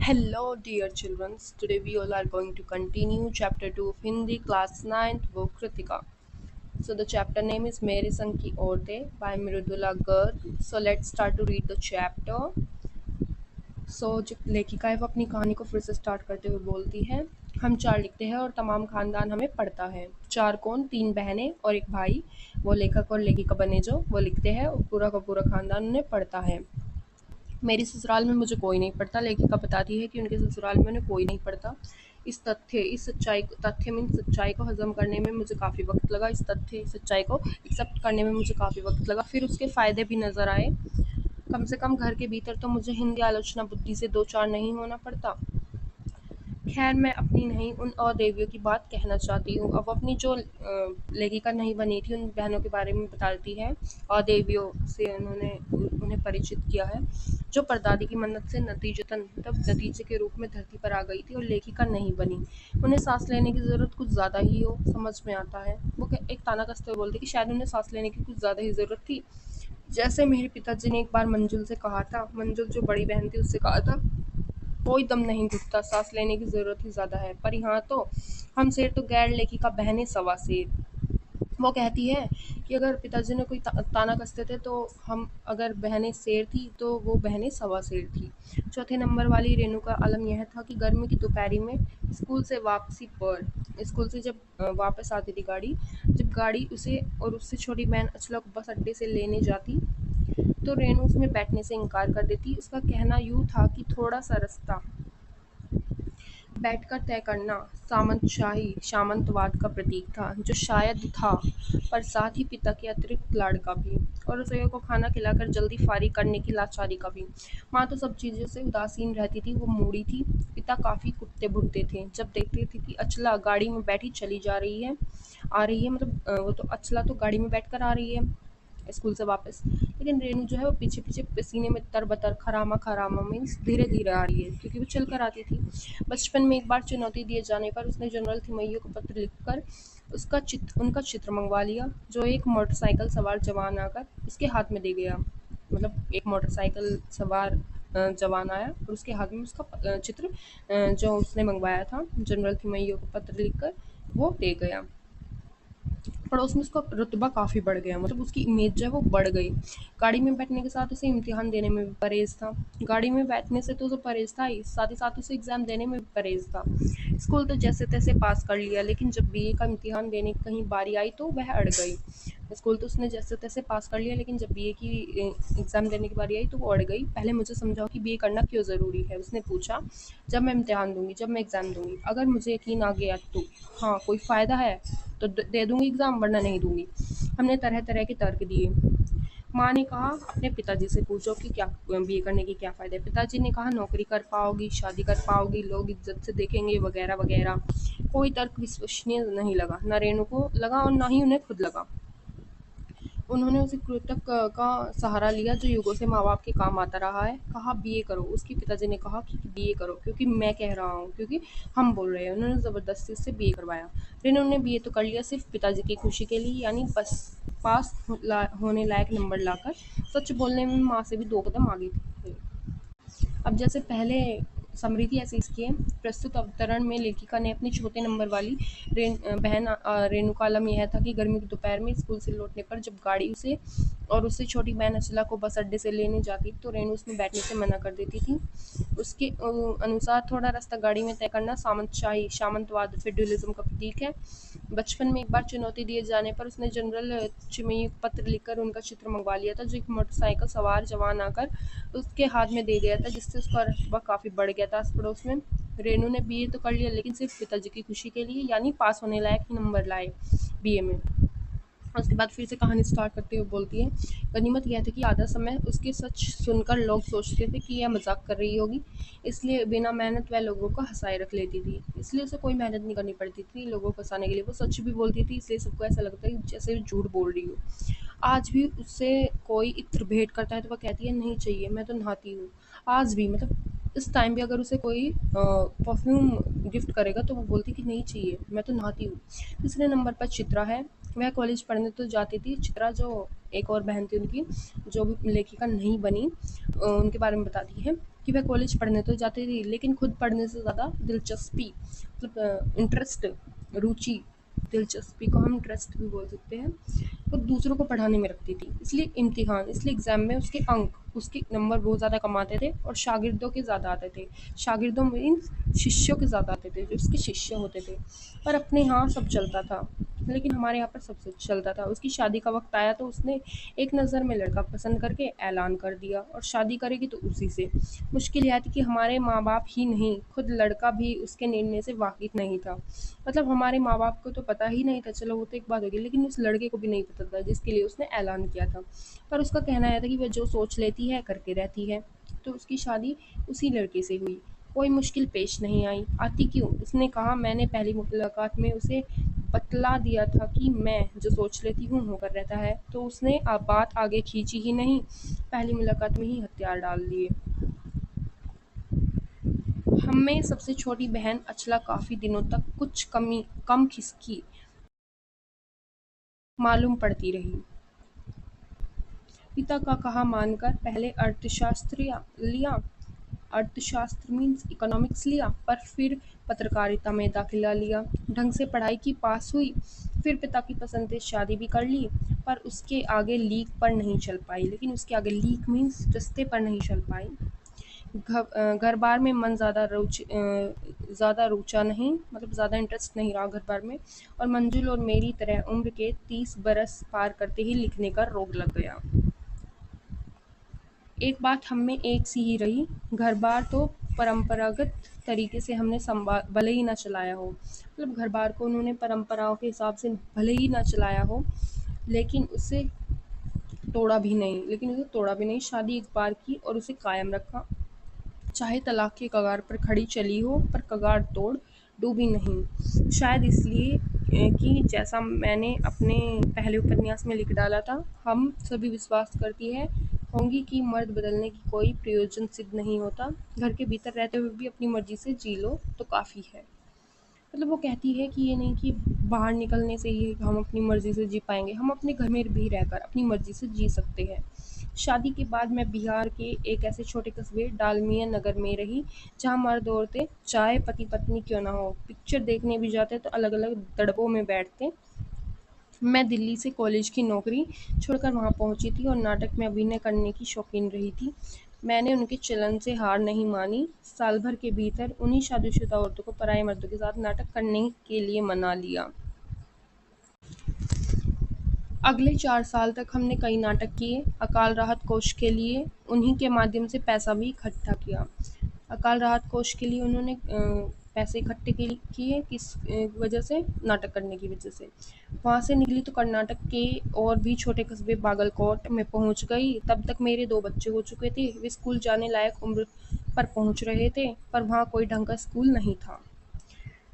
Hello, dear children. Today we all are going to continue chapter 2 of Hindi, class 9th, book Kritika. So, the chapter name is Mere Sang Ki Aurtein by Mridula Garg. So, let's start to read the chapter. जो लेखिका है वो अपनी कहानी को फिर से start करते हुए बोलती है, हम 4 लिखते हैं और तमाम खानदान हमें पढ़ता है। 4 कौन? 3 बहनें और एक भाई। वो लेखक और लेखिका बने जो वो लिखते हैं और पूरा का पूरा खानदान उन्हें पढ़ता है। मेरी ससुराल में मुझे कोई नहीं पढ़ता। लेखिका बताती है कि उनके ससुराल में उन्हें कोई नहीं पढ़ता। इस सच्चाई को हजम करने में मुझे काफ़ी वक्त लगा। सच्चाई को एक्सेप्ट करने में मुझे काफ़ी वक्त लगा। फिर उसके फ़ायदे भी नज़र आए। कम से कम घर के भीतर तो मुझे हिंदी आलोचना बुद्धि से 2-4 नहीं होना पड़ता। खैर, मैं अपनी नहीं उन और देवियों की बात कहना चाहती हूँ। अब अपनी जो लेखिका नहीं बनी थी उन बहनों के बारे में बताती है और देवियों से उन्हें परिचित किया है जो परदादी की मन्नत से नतीजे के रूप में धरती पर आ गई थी और लेखिका नहीं बनी। उन्हें सांस लेने की ज़रूरत कुछ ज़्यादा ही हो, समझ में आता है। वो एक ताना कसते हुए बोलती कि शायद उन्हें सांस लेने की कुछ ज़्यादा ही ज़रूरत थी। जैसे मेरे पिताजी ने एक बार मंजुल से कहा था, मंजुल जो बड़ी बहन थी उससे कहा था, कोई दम नहीं घुटता, सांस लेने की ज़रूरत ही ज़्यादा है। पर यहाँ तो हम शेर तो गैर लेखिका बहनें सवा शेर। वो कहती है कि अगर पिताजी ने कोई ताना कसते थे तो अगर बहनें शेर थी तो वो बहनें सवा शेर थी। चौथे नंबर वाली रेणु का आलम यह था कि गर्मी की दोपहरी में स्कूल से जब वापस आती थी गाड़ी, जब गाड़ी उसे और उससे छोटी बहन अचला को बस अड्डे से लेने जाती तो रेणु उसमें बैठने से इनकार कर देती। उसका कहना यूँ था कि थोड़ा सा रास्ता बैठकर तय करना सामंतवाद का प्रतीक था, जो शायद था, पर साथ ही पिता के अतिरिक्त लाड़ का भी, और रसोइयों को खाना खिलाकर जल्दी फारिग करने की लाचारी का भी। माँ तो सब चीज़ों से उदासीन रहती थी, वो मूड़ी थी। पिता काफ़ी कुत्ते भुकते थे जब देखते थे कि अचला गाड़ी में बैठी चली आ रही है, मतलब वो तो अचला तो गाड़ी में बैठकर आ रही है स्कूल से वापस, लेकिन रेणु जो है वो पीछे पीछे पसीने में तरबतर खरामा मीन्स धीरे धीरे आ रही है, क्योंकि वो चल कर आती थी। बचपन में एक बार चुनौती दिए जाने पर उसने जनरल थिमैयो को पत्र लिखकर उनका चित्र मंगवा लिया, जो एक मोटरसाइकिल सवार जवान आकर उसके हाथ में दे गया। मतलब एक मोटरसाइकिल सवार जवान आया और उसके हाथ में उसका चित्र जो उसने मंगवाया था जनरल थिमैयो को पत्र लिखकर, वो दे गया। पड़ोस में उसका रुतबा काफ़ी बढ़ गया, मतलब उसकी इमेज जो है वो बढ़ गई। गाड़ी में बैठने के साथ उसे इम्तिहान देने में भी परहेज था। गाड़ी में बैठने से तो उसे परहेज था ही साथ उसे एग्ज़ाम देने में भी परहेज था। स्कूल तो जैसे तैसे पास कर लिया, लेकिन जब बीए का इम्तिहान देने की कहीं बारी आई तो वह अड़ गई। स्कूल तो उसने जैसे तैसे पास कर लिया, लेकिन जब बीए की एग्ज़ाम देने की बारी आई तो वो अड़ गई। पहले मुझे समझाओ कि बीए करना क्यों ज़रूरी है, उसने पूछा। जब मैं इम्तिहान दूंगी, जब मैं एग्ज़ाम दूंगी, अगर मुझे यकीन आ गया तो हाँ, कोई फ़ायदा है तो दे दूंगी एग्ज़ाम, वरना नहीं दूंगी। हमने तरह तरह के तर्क दिए। माँ ने कहा अपने पिताजी से पूछो कि क्या बीए करने के क्या फ़ायदे। पिताजी ने कहा नौकरी कर पाओगी, शादी कर पाओगी, लोग इज्जत से देखेंगे, वगैरह वगैरह। कोई तर्क विश्वसनीय नहीं लगा, न रेणु को लगा और न ही उन्हें खुद लगा। उन्होंने उसी कृतक का सहारा लिया जो युगों से माँ बाप के काम आता रहा है। कहा बीए करो। उसके पिताजी ने कहा कि बीए करो क्योंकि मैं कह रहा हूँ, क्योंकि हम बोल रहे हैं। उन्होंने ज़बरदस्ती उससे बीए करवाया। रेणु ने बीए तो कर लिया सिर्फ पिताजी की खुशी के लिए, यानी बस होने लायक नंबर लाकर। सच बोलने में माँ से भी 2 कदम आगे थी। अब जैसे पहले समृद्धि ऐसे इसकी है। प्रस्तुत अवतरण में लेखिका ने अपनी छोटे नंबर वाली बहन रेणु का आलम यह था कि गर्मी की दोपहर में स्कूल से लौटने पर जब गाड़ी उसे और उससे छोटी बहन अचला को बस अड्डे से लेने जाती तो रेणु उसमें बैठने से मना कर देती थी। उसके अनुसार थोड़ा रास्ता गाड़ी में तय करना सामंतवाद फेड्युलिज्म का प्रतीक है। बचपन में एक बार चुनौती दिए जाने पर उसने जनरल चिमई को पत्र लिखकर उनका चित्र मंगवा लिया था, जो एक मोटरसाइकिल सवार जवान आकर उसके हाथ में दे गया था, जिससे उसका रतबा काफ़ी बढ़ गया था आस पड़ोस में। रेणु ने बीए तो कर लिया, लेकिन सिर्फ पिताजी की खुशी के लिए, यानी पास होने लायक ही नंबर लाए बीए में। उसके बाद फिर से कहानी स्टार्ट करते हुए बोलती है, गनीमत यह थी कि आधा समय उसके सच सुनकर लोग सोचते थे कि यह मजाक कर रही होगी, इसलिए बिना मेहनत वह लोगों को हंसाए रख लेती थी। इसलिए उसे कोई मेहनत नहीं करनी पड़ती थी लोगों को हंसाने के लिए। वो सच भी बोलती थी, इसलिए सबको ऐसा लगता है जैसे वो झूठ बोल रही हो। आज भी उससे कोई इत्र भेंट करता है तो वह कहती है नहीं चाहिए, मैं तो नहाती हूँ। आज भी, मतलब इस टाइम भी अगर उसे कोई परफ्यूम गिफ्ट करेगा तो वो बोलती कि नहीं चाहिए, मैं तो नहाती हूँ। तीसरे नंबर पर चित्रा है। वह कॉलेज पढ़ने तो जाती थी। चित्रा जो एक और बहन थी उनकी, जो भी लेखिका नहीं बनी, उनके बारे में बताती है। कि वह कॉलेज पढ़ने तो जाती थी, लेकिन खुद पढ़ने से ज़्यादा दिलचस्पी, मतलब इंटरेस्ट, रुचि, दिलचस्पी को हम इंटरेस्ट भी बोल सकते हैं, वो दूसरों को पढ़ाने में रखती थी। इसलिए एग्ज़ाम में उसके अंक, उसके नंबर बहुत ज़्यादा कम आते थे और शागिर्दों के ज़्यादा आते थे। शागिर्दों मीन्स शिष्यों के ज़्यादा आते थे, जो उसके शिष्य होते थे। पर अपने यहाँ सब चलता था, लेकिन हमारे यहाँ पर सब कुछ चलता था। उसकी शादी का वक़्त आया तो उसने एक नज़र में लड़का पसंद करके ऐलान कर दिया और शादी करेगी तो उसी से। मुश्किल यह थी कि हमारे माँ-बाप ही नहीं, खुद लड़का भी उसके निर्णय से वाकिफ़ नहीं था। मतलब हमारे माँ-बाप को तो पता ही नहीं था, चलो वो तो एक बात होगी, लेकिन उस लड़के को भी नहीं पता था जिसके लिए उसने ऐलान किया था। पर उसका कहना यह था कि वह जो सोच लेती है करके रहती है। तो उसकी शादी उसी लड़के से हुई। कोई मुश्किल पेश नहीं आई। आती क्यों? उसने कहा, मैंने पहली मुलाकात में उसे बतला दिया था कि मैं जो सोच लेती हूँ होकर रहता है। तो उसने बात आगे खींची ही नहीं, पहली मुलाकात में ही हथियार डाल दिए। हमें सबसे छोटी बहन अचला काफ़ी दिनों तक कुछ कम खिसकी मालूम पड़ती रही। पिता का कहा मानकर पहले अर्थशास्त्र मीन्स इकोनॉमिक्स लिया, पर फिर पत्रकारिता में दाखिला लिया। ढंग से पढ़ाई की, पास हुई। फिर पिता की पसंद से शादी भी कर ली, पर उसके आगे लीक पर नहीं चल पाई। लेकिन उसके आगे लीक मीन्स रस्ते पर नहीं चल पाई। घर बार में मन ज़्यादा रुचा नहीं, मतलब ज़्यादा इंटरेस्ट नहीं रहा घर बार में। और मंजुल और मेरी तरह उम्र के 30 बरस पार करते ही लिखने का रोग लग गया। एक बात हम में एक सी ही रही, घर बार तो परंपरागत तरीके से हमने भले ही ना चलाया हो, मतलब घर बार को उन्होंने परंपराओं के हिसाब से भले ही ना चलाया हो, लेकिन उसे तोड़ा भी नहीं। शादी एक बार की और उसे कायम रखा। चाहे तलाक के कगार पर खड़ी चली हो, पर कगार तोड़ डूबी नहीं। शायद इसलिए कि जैसा मैंने अपने पहले उपन्यास में लिख डाला था, हम सभी विश्वास करती है होंगी कि मर्द बदलने की कोई प्रयोजन सिद्ध नहीं होता। घर के भीतर रहते हुए भी अपनी मर्जी से जी लो तो काफ़ी है। मतलब वो कहती है कि ये नहीं कि बाहर निकलने से ही हम अपनी मर्जी से जी पाएंगे, हम अपने घर में भी रहकर अपनी मर्जी से जी सकते हैं। शादी के बाद मैं बिहार के एक ऐसे छोटे कस्बे डालमिया नगर में रही, जहाँ मर्द औरतें चाहे पति पत्नी क्यों ना हो, पिक्चर देखने भी जाते तो अलग अलग दड़बों में बैठते। मैं दिल्ली से कॉलेज की नौकरी छोड़कर वहाँ पहुँची थी और नाटक में अभिनय करने की शौकीन रही थी। मैंने उनके चलन से हार नहीं मानी। साल भर के भीतर उन्हीं शादीशुदा औरतों को पराए मर्दों के साथ नाटक करने के लिए मना लिया। अगले 4 साल तक हमने कई नाटक किए, अकाल राहत कोष के लिए उन्हीं के माध्यम से पैसा भी इकट्ठा किया। अकाल राहत कोष के लिए उन्होंने पैसे इकट्ठे किए किस वजह से? नाटक करने की वजह से। वहाँ से निकली तो कर्नाटक के और भी छोटे कस्बे बागलकोट में पहुँच गई। तब तक मेरे 2 बच्चे हो चुके थे, वे स्कूल जाने लायक उम्र पर पहुँच रहे थे, पर वहाँ कोई ढंग का स्कूल नहीं था।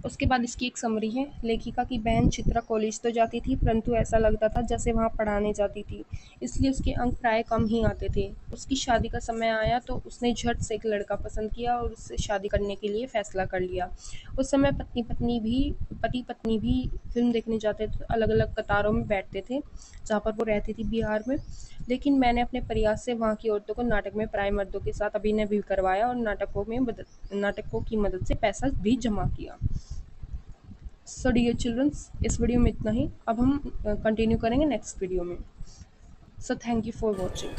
उसके बाद इसकी एक समरी है। लेखिका की बहन चित्रा कॉलेज तो जाती थी, परंतु ऐसा लगता था जैसे वहाँ पढ़ाने जाती थी, इसलिए उसके अंक प्राय कम ही आते थे। उसकी शादी का समय आया तो उसने झट से एक लड़का पसंद किया और उससे शादी करने के लिए फैसला कर लिया। उस समय पति पत्नी भी फिल्म देखने जाते थे, अलग अलग कतारों में बैठते थे, जहाँ पर वो रहती थी बिहार में। लेकिन मैंने अपने प्रयास से वहाँ की औरतों को नाटक में पराए मर्दों के साथ अभिनय भी करवाया और नाटकों की मदद से पैसा भी जमा किया। सो डियर चिल्ड्रंस, इस वीडियो में इतना ही। अब हम कंटिन्यू करेंगे नेक्स्ट वीडियो में। So thank you for watching.